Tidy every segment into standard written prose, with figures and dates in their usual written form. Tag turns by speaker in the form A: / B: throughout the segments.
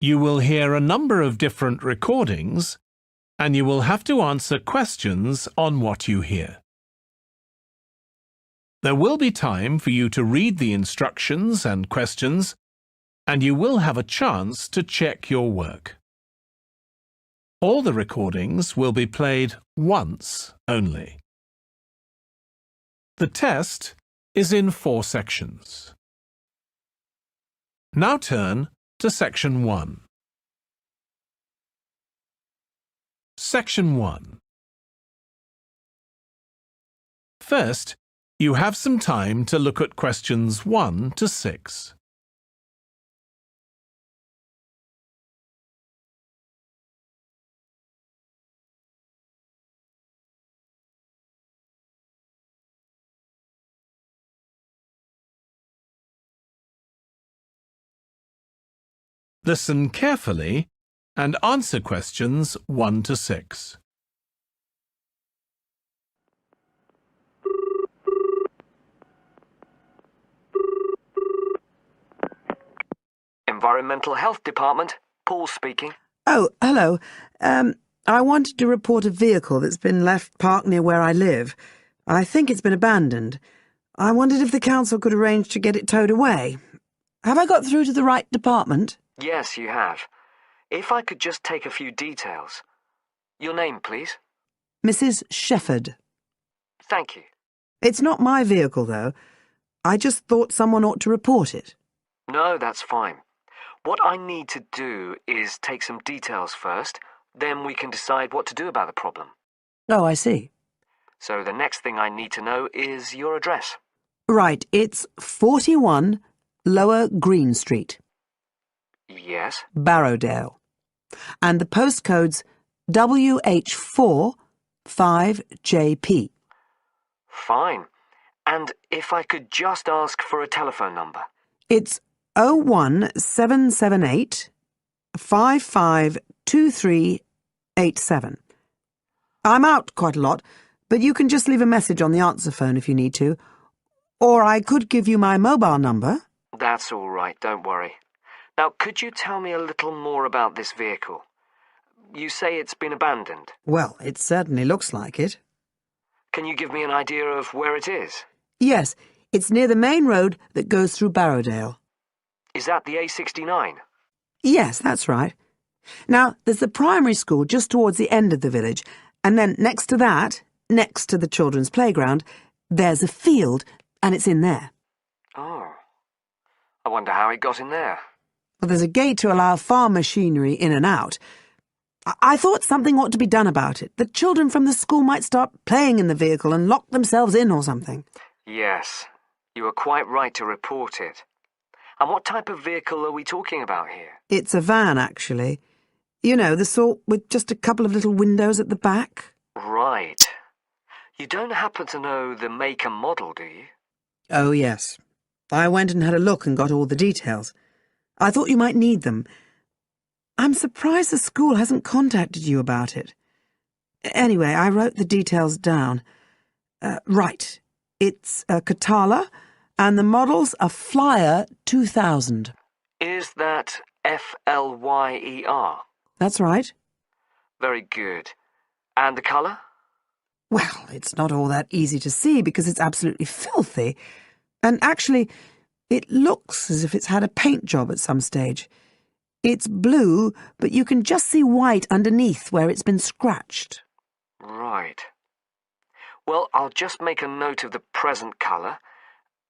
A: You will hear a number of different recordings, and you will have to answer questions on what you hear. There will be time for you to read the instructions and questions, and you will have a chance to check your work. All the recordings will be played once only. The test is in 4 sections. Now turn to Section 1. Section 1. First, you have some time to look at questions 1 to 6. Listen carefully and answer questions 1 to 6.
B: Environmental Health Department, Paul speaking.
C: Oh, hello. I wanted to report a vehicle that's been left parked near where I live. I think it's been abandoned. I wondered if the council could arrange to get it towed away. Have I got through to the right department?
B: Yes, you have. If I could just take a few details. Your name, please?
C: Mrs. Shefford.
B: Thank you.
C: It's not my vehicle, though. I just thought someone ought to report it.
B: No, that's fine. What I need to do is take some details first, then we can decide what to do about the problem.
C: Oh, I see.
B: So the next thing I need to know is your address.
C: Right, it's 41 Lower Green Street.
B: Yes?
C: Barrowdale. And the postcode's WH4 5JP.
B: Fine. And if I could just ask for a telephone number.
C: It's 01778 552387. I'm out quite a lot, but you can just leave a message on the answer phone if you need to. Or I could give you my mobile number.
B: That's all right, don't worry. Now, could you tell me a little more about this vehicle? You say it's been abandoned.
C: Well, it certainly looks like it.
B: Can you give me an idea of where it is?
C: Yes, it's near the main road that goes through Barrowdale.
B: Is that the A69?
C: Yes, that's right. Now, there's the primary school just towards the end of the village, and then next to that, next to the children's playground, there's a field, and it's in there.
B: Oh. I wonder how it got in there.
C: Well, there's a gate to allow farm machinery in and out. I thought something ought to be done about it. The children from the school might start playing in the vehicle and lock themselves in or something.
B: Yes, you are quite right to report it. And what type of vehicle are we talking about here?
C: It's a van, actually. You know, the sort with just a couple of little windows at the back.
B: Right. You don't happen to know the make and model, do you?
C: Oh, yes. I went and had a look and got all the details. I thought you might need them. I'm surprised the school hasn't contacted you about it. Anyway, I wrote the details down. Right. It's a Catala, and the model's a Flyer 2000.
B: Is that Flyer?
C: That's right.
B: Very good. And the colour?
C: Well, it's not all that easy to see because it's absolutely filthy. And actually, it looks as if it's had a paint job at some stage. It's blue, but you can just see white underneath where it's been scratched.
B: Right. Well, I'll just make a note of the present colour,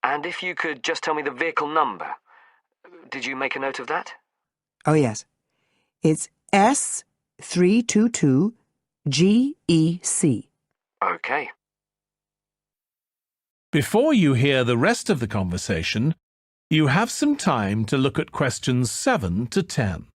B: and if you could just tell me the vehicle number. Did you make a note of that?
C: Oh, yes. It's S322GEC.
B: OK.
A: Before you hear the rest of the conversation, you have some time to look at questions 7 to 10.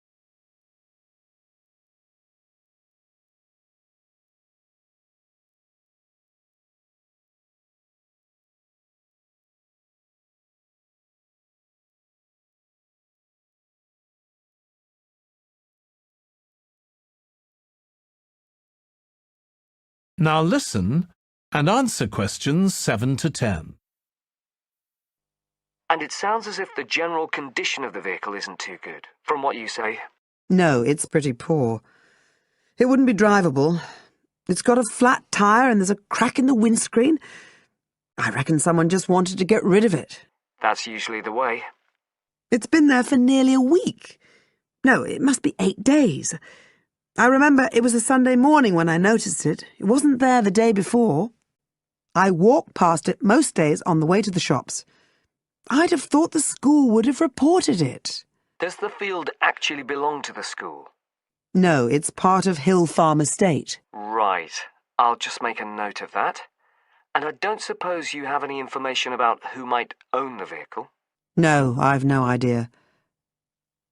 A: Now listen and answer questions 7 to 10.
B: And it sounds as if the general condition of the vehicle isn't too good, from what you say.
C: No, it's pretty poor. It wouldn't be drivable. It's got a flat tyre and there's a crack in the windscreen. I reckon someone just wanted to get rid of it.
B: That's usually the way.
C: It's been there for nearly a week. No, it must be 8 days. I remember it was a Sunday morning when I noticed it. It wasn't there the day before. I walk past it most days on the way to the shops. I'd have thought the school would have reported it.
B: Does the field actually belong to the school?
C: No, it's part of Hill Farm Estate.
B: Right. I'll just make a note of that. And I don't suppose you have any information about who might own the vehicle?
C: No, I've no idea.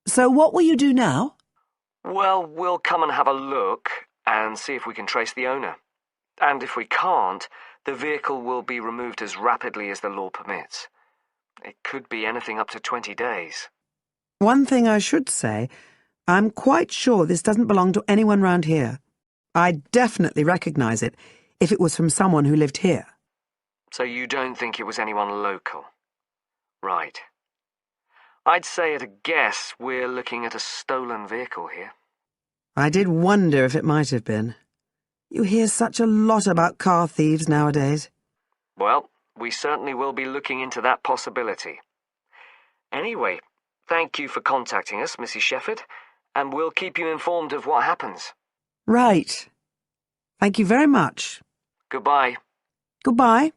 C: So what will you do now?
B: Well, we'll come and have a look and see if we can trace the owner. And if we can't, the vehicle will be removed as rapidly as the law permits. It could be anything up to 20 days.
C: One thing I should say, I'm quite sure this doesn't belong to anyone round here. I'd definitely recognise it if it was from someone who lived here.
B: So you don't think it was anyone local? Right. I'd say at a guess we're looking at a stolen vehicle here.
C: I did wonder if it might have been. You hear such a lot about car thieves nowadays.
B: Well, we certainly will be looking into that possibility. Anyway, thank you for contacting us, Mrs. Shefford, and we'll keep you informed of what happens.
C: Right. Thank you very much.
B: Goodbye.
C: Goodbye.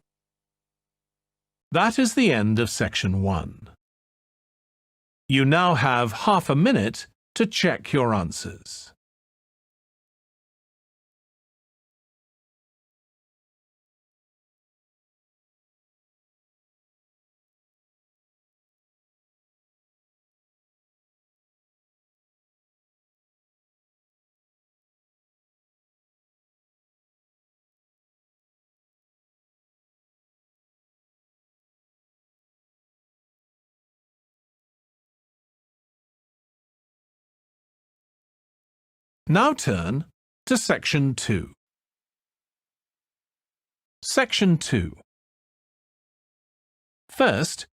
A: That is the end of section 1. You now have half a minute to check your answers. Now turn to section 2. Section 2. First,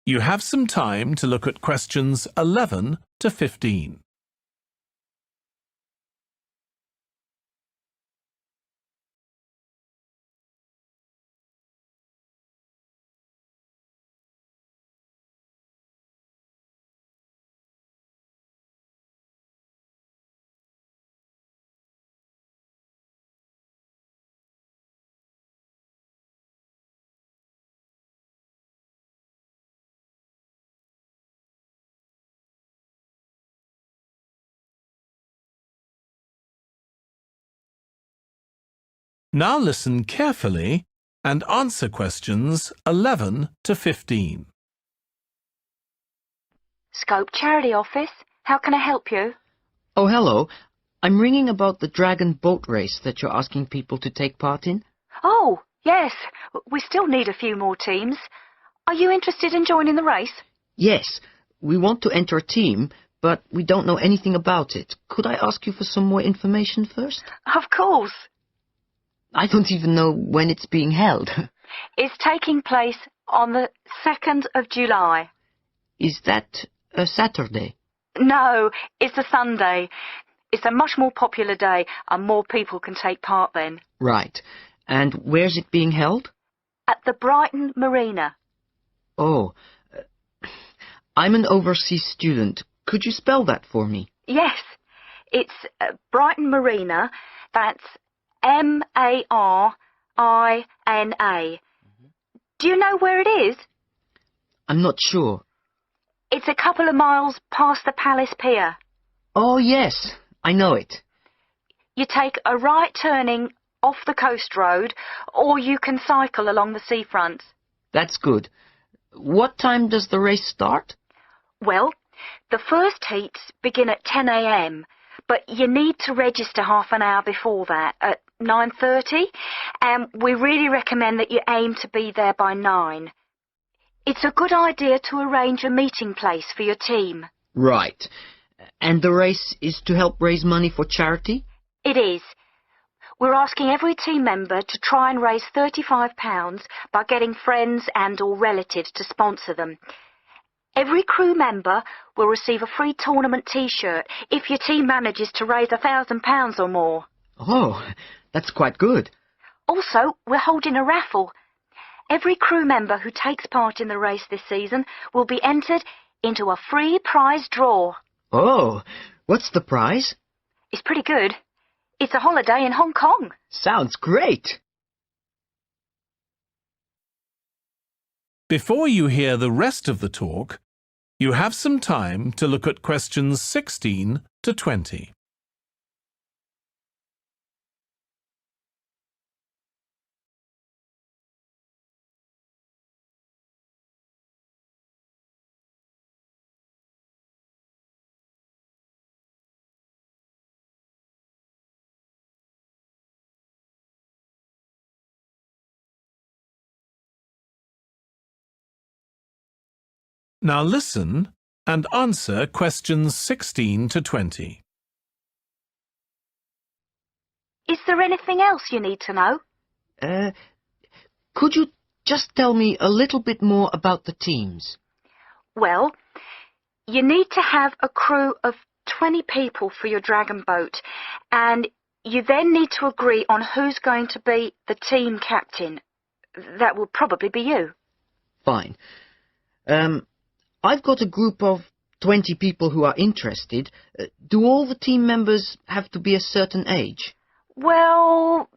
A: you have some time to look at questions 11 to 15. Now listen carefully and answer questions 11 to 15.
D: Scope Charity Office. How can I help you?
E: Oh, hello. I'm ringing about the Dragon boat race that you're asking people to take part in.
D: Oh, yes. We still need a few more teams. Are you interested in joining the race?
E: Yes, we want to enter a team, but we don't know anything about it. Could I ask you for some more information first?
D: Of course.
E: I don't even know when it's being held.
D: It's taking place on the 2nd of July.
E: Is that a Saturday?
D: No, it's a Sunday. It's a much more popular day and more people can take part then.
E: Right. And where's it being held?
D: At the Brighton Marina.
E: Oh, I'm an overseas student. Could you spell that for me?
D: Yes, it's Brighton Marina. That's Marina. Do you know where it is?
E: I'm not sure.
D: It's a couple of miles past the Palace Pier.
E: Oh, yes, I know it.
D: You take a right turning off the coast road, or you can cycle along the seafront.
E: That's good. What time does the race start?
D: Well, the first heats begin at 10 a.m, but you need to register half an hour before that, at 9:30, and we really recommend that you aim to be there by 9. It's a good idea to arrange a meeting place for your team.
E: Right. And the race is to help raise money for charity?
D: It is. We're asking every team member to try and raise £35 by getting friends and or relatives to sponsor them. Every crew member will receive a free tournament T-shirt if your team manages to raise £1,000 or more.
E: Oh, that's quite good.
D: Also, we're holding a raffle. Every crew member who takes part in the race this season will be entered into a free prize draw.
E: Oh, what's the prize?
D: It's pretty good. It's a holiday in Hong Kong.
E: Sounds great.
A: Before you hear the rest of the talk, you have some time to look at questions 16 to 20. Now listen and answer questions 16 to 20.
D: Is there anything else you need to know?
E: Could you just tell me a little bit more about the teams?
D: Well, you need to have a crew of 20 people for your dragon boat, and you then need to agree on who's going to be the team captain. That will probably be you.
E: Fine. I've got a group of 20 people who are interested. Do all the team members have to be a certain age?
D: Well,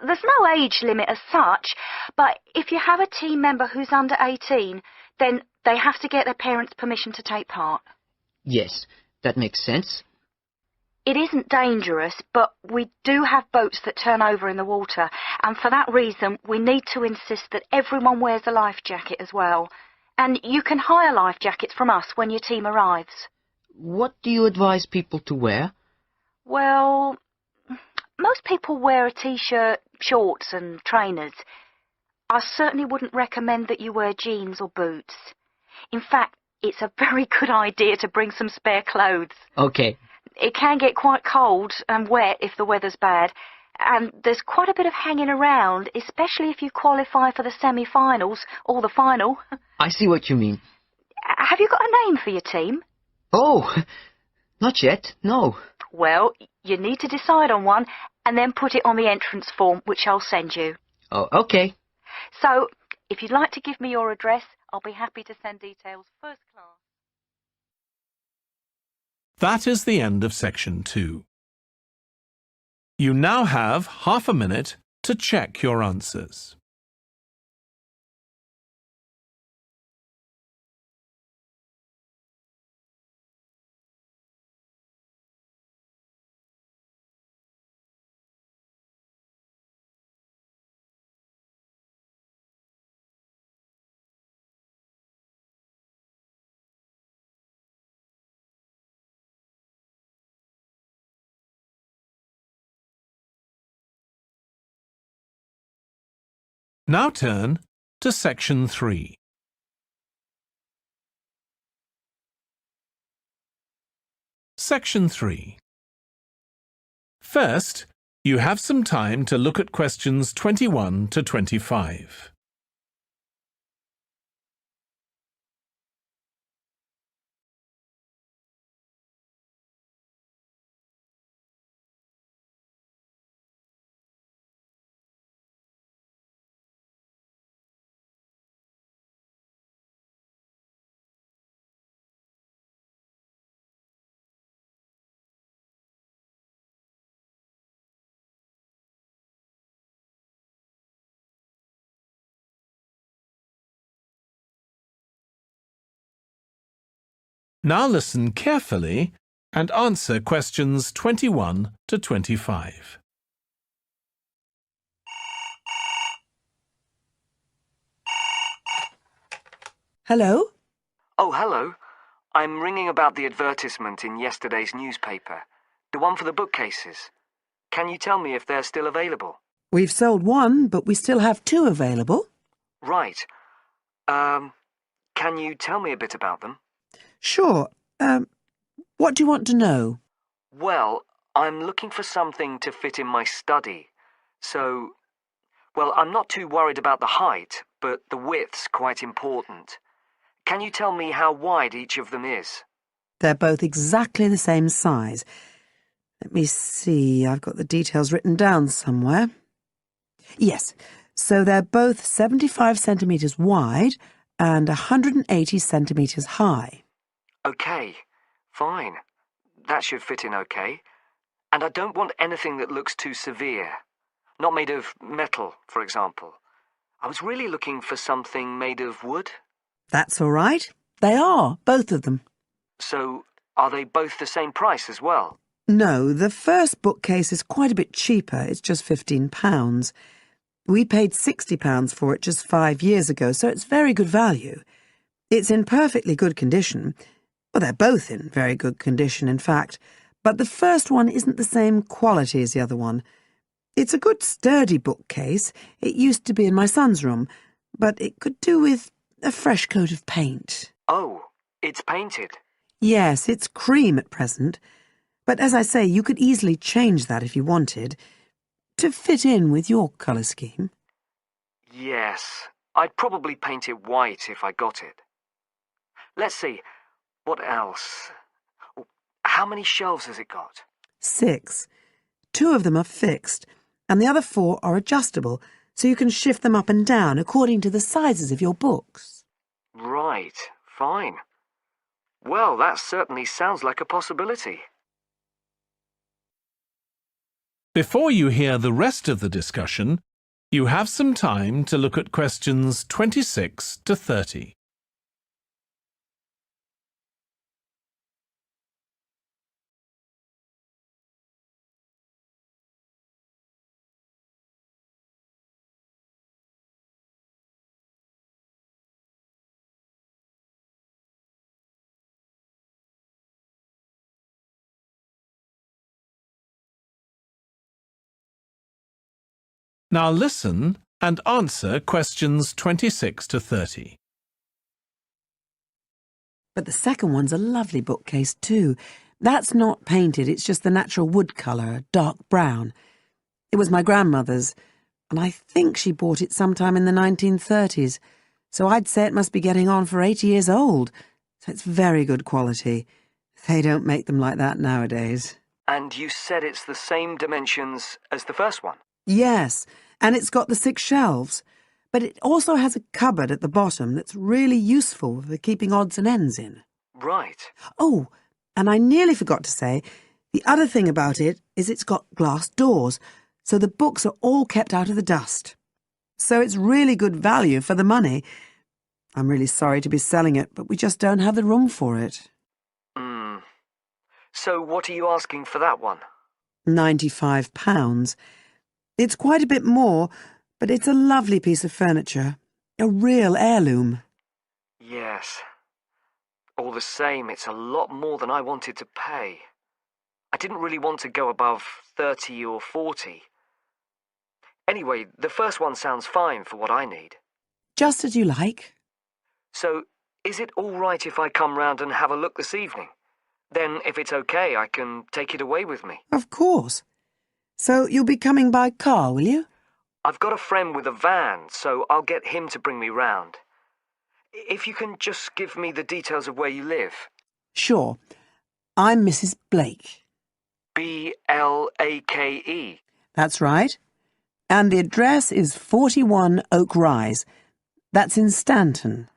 D: there's no age limit as such, but if you have a team member who's under 18, then they have to get their parents' permission to take part.
E: Yes, that makes sense.
D: It isn't dangerous, but we do have boats that turn over in the water, and for that reason we need to insist that everyone wears a life jacket as well. And you can hire life jackets from us when your team arrives.
E: What do you advise people to wear?
D: Well, most people wear a t-shirt, shorts and trainers. I certainly wouldn't recommend that you wear jeans or boots. In fact, it's a very good idea to bring some spare clothes.
E: Okay.
D: It can get quite cold and wet if the weather's bad, and there's quite a bit of hanging around, especially if you qualify for the semi-finals or the final.
E: I see what you mean.
D: Have you got a name for your team?
E: Oh, not yet, no.
D: Well, you need to decide on one and then put it on the entrance form, which I'll send you.
E: Oh, okay.
D: So, if you'd like to give me your address, I'll be happy to send details first class.
A: That is the end of section 2. You now have half a minute to check your answers. Now turn to section 3. Section 3. First, you have some time to look at questions 21 to 25. Now listen carefully and answer questions 21 to 25.
C: Hello?
B: Oh, hello. I'm ringing about the advertisement in yesterday's newspaper. The one for the bookcases. Can you tell me if they're still available?
C: We've sold one, but we still have 2 available.
B: Right. Can you tell me a bit about them?
C: Sure. What do you want to know?
B: Well, I'm looking for something to fit in my study. Well, I'm not too worried about the height, but the width's quite important. Can you tell me how wide each of them is?
C: They're both exactly the same size. Let me see, I've got the details written down somewhere. Yes, so they're both 75 centimetres wide and 180 centimetres high.
B: Okay, fine. That should fit in okay. And I don't want anything that looks too severe. Not made of metal, for example. I was really looking for something made of wood.
C: That's all right. They are, both of them.
B: So, are they both the same price as well?
C: No, the first bookcase is quite a bit cheaper. It's just £15. We paid £60 for it just 5 years ago, so it's very good value. It's in perfectly good condition. Well, they're both in very good condition, in fact. But the first one isn't the same quality as the other one. It's a good sturdy bookcase. It used to be in my son's room, but it could do with a fresh coat of paint.
B: Oh, it's painted.
C: Yes, it's cream at present. But as I say, you could easily change that if you wanted, to fit in with your colour scheme.
B: Yes, I'd probably paint it white if I got it. Let's see, what else? Oh, how many shelves has it got?
C: 6. 2 of them are fixed, and the other 4 are adjustable, so you can shift them up and down according to the sizes of your books.
B: Right, fine. Well, that certainly sounds like a possibility.
A: Before you hear the rest of the discussion, you have some time to look at questions 26 to 30. Now listen and answer questions 26 to 30.
C: But the second one's a lovely bookcase too. That's not painted, it's just the natural wood colour, dark brown. It was my grandmother's, and I think she bought it sometime in the 1930s, so I'd say it must be getting on for 80 years old. So it's very good quality. They don't make them like that nowadays.
B: And you said it's the same dimensions as the first one?
C: Yes, and it's got the 6 shelves, but it also has a cupboard at the bottom that's really useful for keeping odds and ends in.
B: Right.
C: Oh, and I nearly forgot to say, the other thing about it is it's got glass doors, so the books are all kept out of the dust. So it's really good value for the money. I'm really sorry to be selling it, but we just don't have the room for it.
B: So what are you asking for that one?
C: £95. It's quite a bit more, but it's a lovely piece of furniture. A real heirloom.
B: Yes. All the same, it's a lot more than I wanted to pay. I didn't really want to go above 30 or 40. Anyway, the first one sounds fine for what I need.
C: Just as you like.
B: So, is it all right if I come round and have a look this evening? Then, if it's okay, I can take it away with me.
C: Of course. So you'll be coming by car, will you?
B: I've got a friend with a van, so I'll get him to bring me round. If you can just give me the details of where you live.
C: Sure. I'm Mrs. Blake.
B: B-L-A-K-E.
C: That's right. And the address is 41 Oak Rise. That's in Stanton.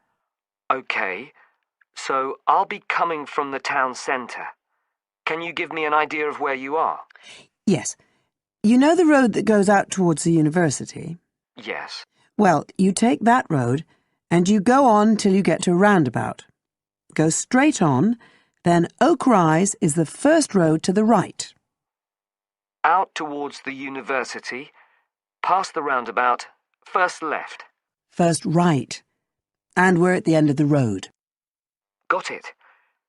B: Okay, so I'll be coming from the town centre. Can you give me an idea of where you are?
C: Yes. You know the road that goes out towards the university?
B: Yes.
C: Well, you take that road and you go on till you get to a roundabout. Go straight on, then Oak Rise is the first road to the right.
B: Out towards the university, past the roundabout, first left.
C: First right. And we're at the end of the road.
B: Got it.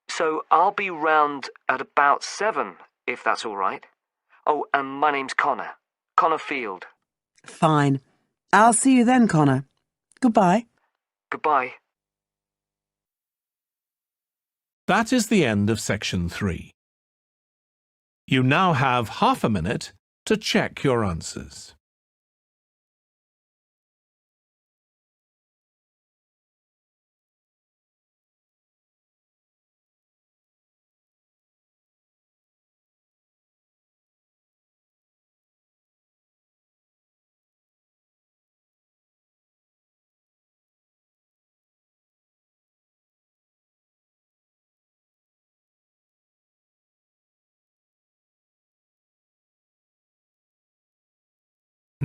B: So I'll be round at about 7, if that's all right. Oh, and my name's Connor. Connor Field.
C: Fine. I'll see you then, Connor. Goodbye.
B: Goodbye.
A: That is the end of section 3. You now have half a minute to check your answers.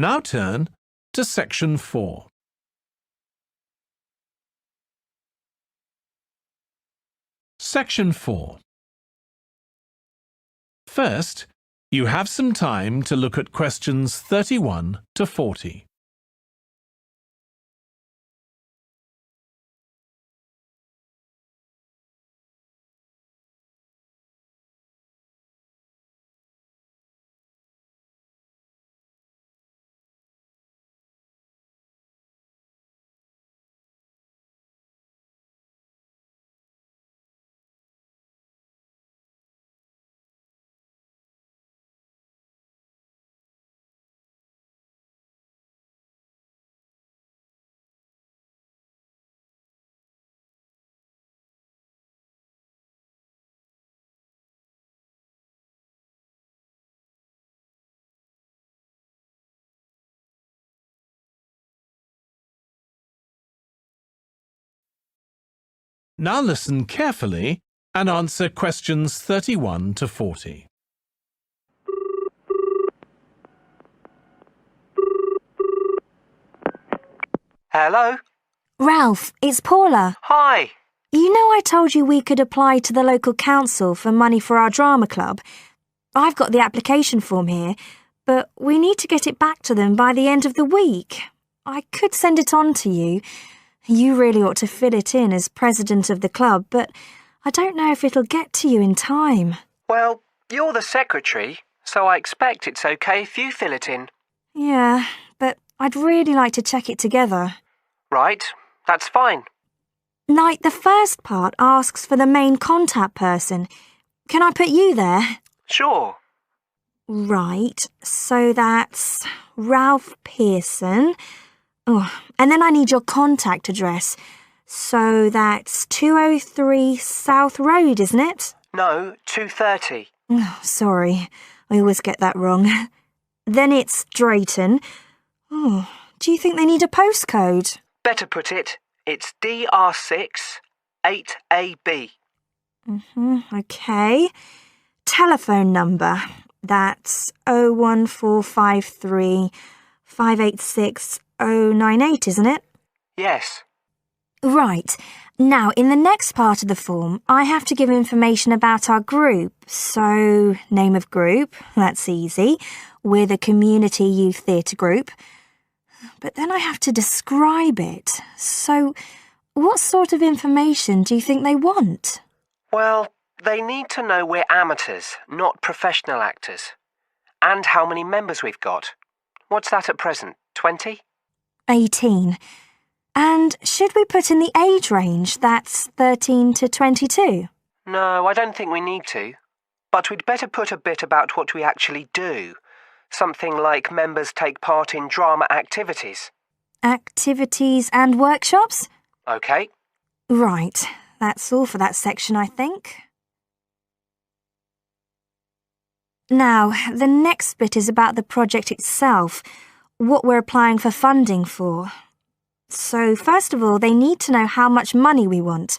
A: Now turn to Section 4. Section 4. First, you have some time to look at questions 31 to 40. Now listen carefully and answer questions 31 to 40.
B: Hello?
F: Ralph, it's Paula.
B: Hi.
F: You know I told you we could apply to the local council for money for our drama club? I've got the application form here, but we need to get it back to them by the end of the week. I could send it on to you. You really ought to fill it in as president of the club, but I don't know if it'll get to you in time.
B: Well, you're the secretary, so I expect it's okay if you fill it in.
F: Yeah, but I'd really like to check it together.
B: Right, that's fine.
F: Like, the first part asks for the main contact person. Can I put you there?
B: Sure.
F: Right, so that's Ralph Pearson. Oh, and then I need your contact address. So that's 203 South Road, isn't it?
B: No, 2:30.
F: Oh, sorry, I always get that wrong. Then it's Drayton. Oh, do you think they need a postcode?
B: Better put it, it's DR6 8AB.
F: Okay. Telephone number. That's 01453 586 098, isn't it?
B: Yes.
F: Right. Now, in the next part of the form, I have to give information about our group. So, name of group, that's easy. We're the Community Youth Theatre Group. But then I have to describe it. So, what sort of information do you think they want?
B: Well, they need to know we're amateurs, not professional actors. And how many members we've got. What's that at present, 20?
F: 18. And should we put in the age range? That's 13 to 22.
B: No, I don't think we need to. But we'd better put a bit about what we actually do. Something like members take part in drama activities.
F: Activities and workshops?
B: OK.
F: Right. That's all for that section, I think. Now, the next bit is about the project itself, what we're applying for funding for. So, first of all, they need to know how much money we want.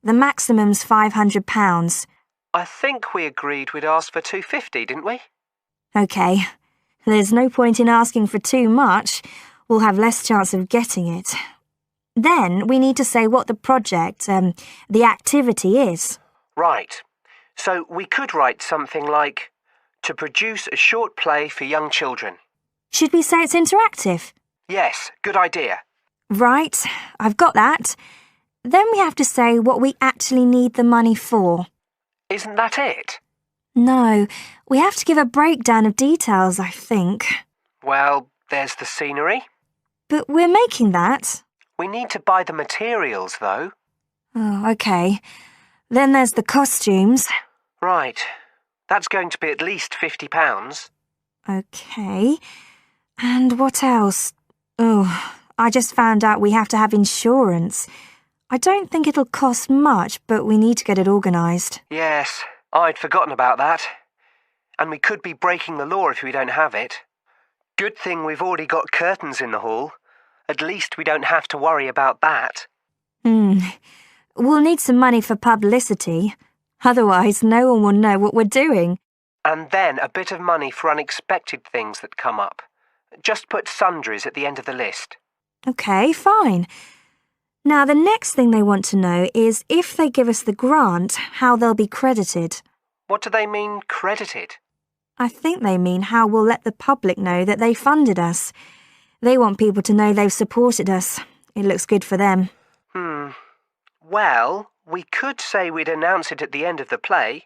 F: The maximum's £500.
B: I think we agreed we'd ask for 250, didn't we?
F: OK. There's no point in asking for too much. We'll have less chance of getting it. Then we need to say what the project, the activity is.
B: Right. So we could write something like, to produce a short play for young children.
F: Should we say it's interactive?
B: Yes, good idea.
F: Right, I've got that. Then we have to say what we actually need the money for.
B: Isn't that it?
F: No, we have to give a breakdown of details, I think.
B: Well, there's the scenery.
F: But we're making that.
B: We need to buy the materials, though.
F: Oh, OK. Then there's the costumes.
B: Right. That's going to be at least £50.
F: OK. And what else? Oh, I just found out we have to have insurance. I don't think it'll cost much, but we need to get it organised.
B: Yes, I'd forgotten about that. And we could be breaking the law if we don't have it. Good thing we've already got curtains in the hall. At least we don't have to worry about that.
F: We'll need some money for publicity. Otherwise, no one will know what we're doing.
B: And then a bit of money for unexpected things that come up. Just put sundries at the end of the list.
F: OK, fine. Now, the next thing they want to know is if they give us the grant, how they'll be credited.
B: What do they mean, credited?
F: I think they mean how we'll let the public know that they funded us. They want people to know they've supported us. It looks good for them.
B: Well, we could say we'd announce it at the end of the play.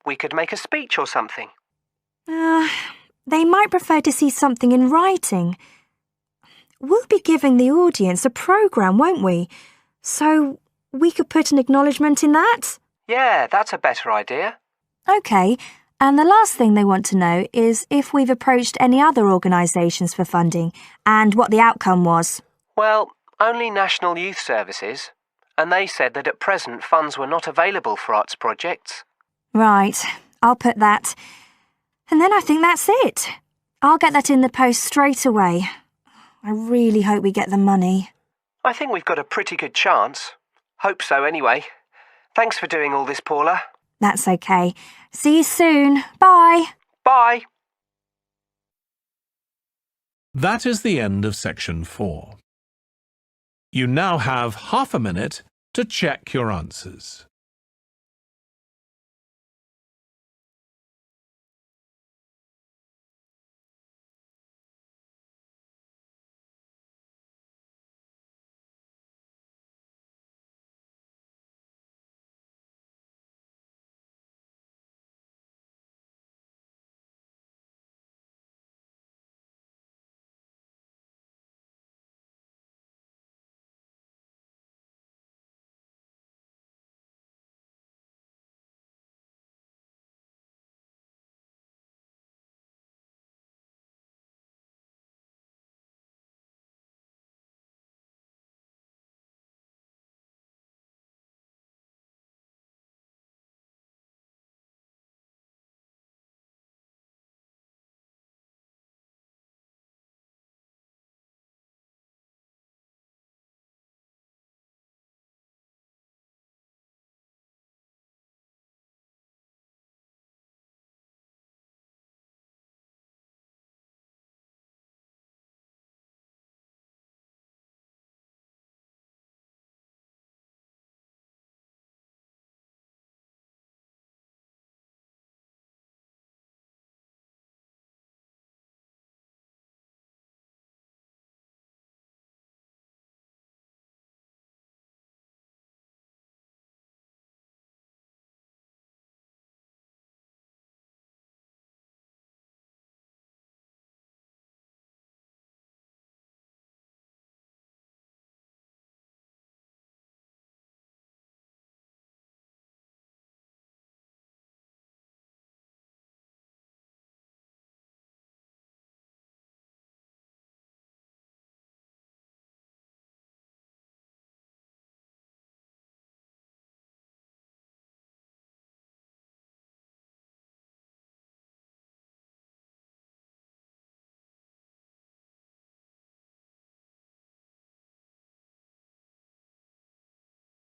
B: We could make a speech or something.
F: They might prefer to see something in writing. We'll be giving the audience a programme, won't we? So we could put an acknowledgement in that?
B: Yeah, that's a better idea.
F: OK, and the last thing they want to know is if we've approached any other organisations for funding and what the outcome was.
B: Well, only National Youth Services, and they said that at present funds were not available for arts projects.
F: Right, I'll put that. And then I think that's it. I'll get that in the post straight away. I really hope we get the money.
B: I think we've got a pretty good chance. Hope so anyway. Thanks for doing all this, Paula.
F: That's OK. See you soon. Bye.
B: Bye.
A: That is the end of section 4. You now have half a minute to check your answers.